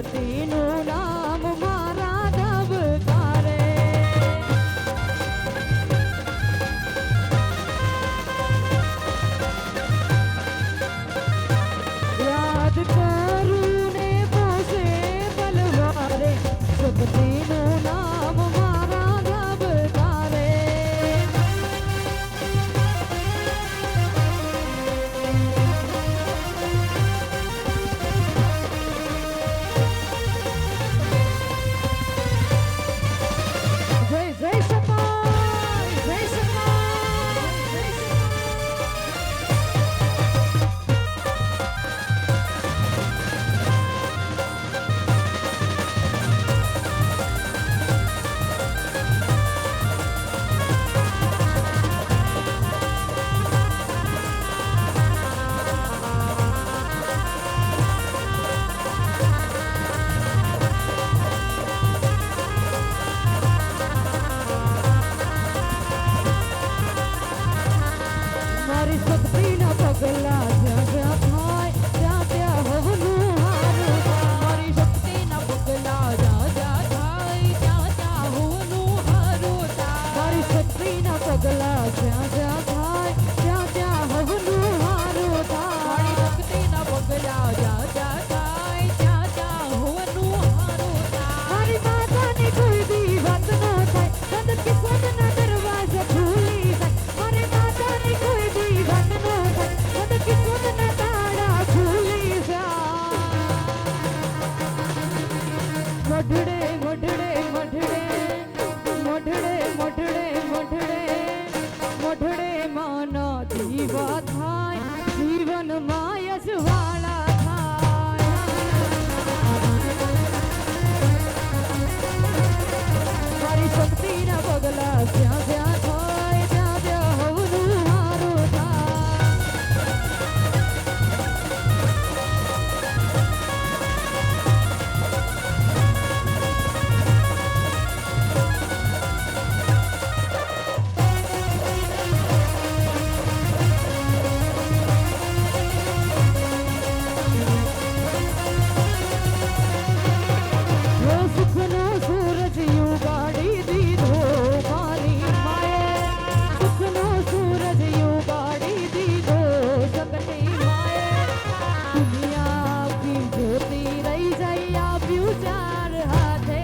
ભગવતીનું નામ મારા ધબકારે. યાદ કરું ને પોસે બલવારે ભગવતીનું નામ મારા ધબકારે. જય સતાય, જય સતાય, જય મારી શક્તિના પગલા જ્યાં જ્યાં થાય ત્યાં ત્યાં હવનું હારું થાય. મારી શક્તિના પગલા જ્યાં જ્યાં થાય ત્યાં ત્યાં હવનું હારું થાય. મારી શક્તિના પગલા જ્યાં જ્યાં થાય ત્યાં ત્યાં હવનું હારું થાય. મારી શક્તિના પગલા જ્યાં જ્યાં થાય ત્યાં ત્યાં હવનું હારું થાય. મારી માતાની કોઈ દી વાત ન થાય નંદ કિશોરના દરવાજા ખુલી જાય. મારી માતાની કોઈ દી વાત ન થાય નંદ કિશોરના તાળા ખુલી જાય. મઢડે મઢડે મઢડે મઢડે મઢડે મઢડે મઢડે માના દીવા થાય જીવનમાં યશવાળા થાય. મારી શક્તિના પગલા જ્યાં જ્યાં થાય ત્યાં ત્યાં હવનું હારું થાય. ઓ સુખનો સૂરજ યુગાડી દીધો મારી માએ. સુખનો સૂરજ યુગાડી દીધો જગતી માએ. દુનિયા આખી જોતી રહી જાય આપ્યું ચાર હાથે.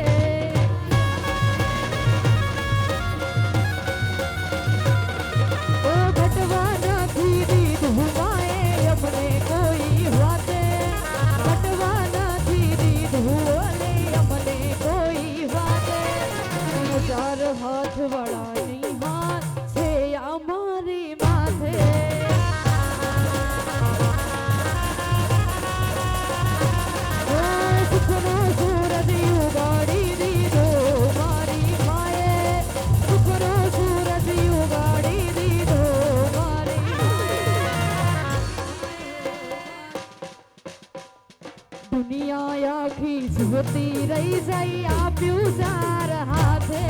ઓ ઘટવા નથી દીધું માએ અમને કોઈ વાતે. ઘટવા નથી દીધું ઓલે અમને કોઈ વાતે. ચાર હાથ વળાની હાથ છે અમારી માથે. ઓ સુખનો સૂરજ યુગાડી દીધો મારી માએ. સુખનો સૂરજ યુગાડી દીધો મારી માએ. દુનિયા આખી જોતી રહી જાય આપ્યું ચાર હાથે.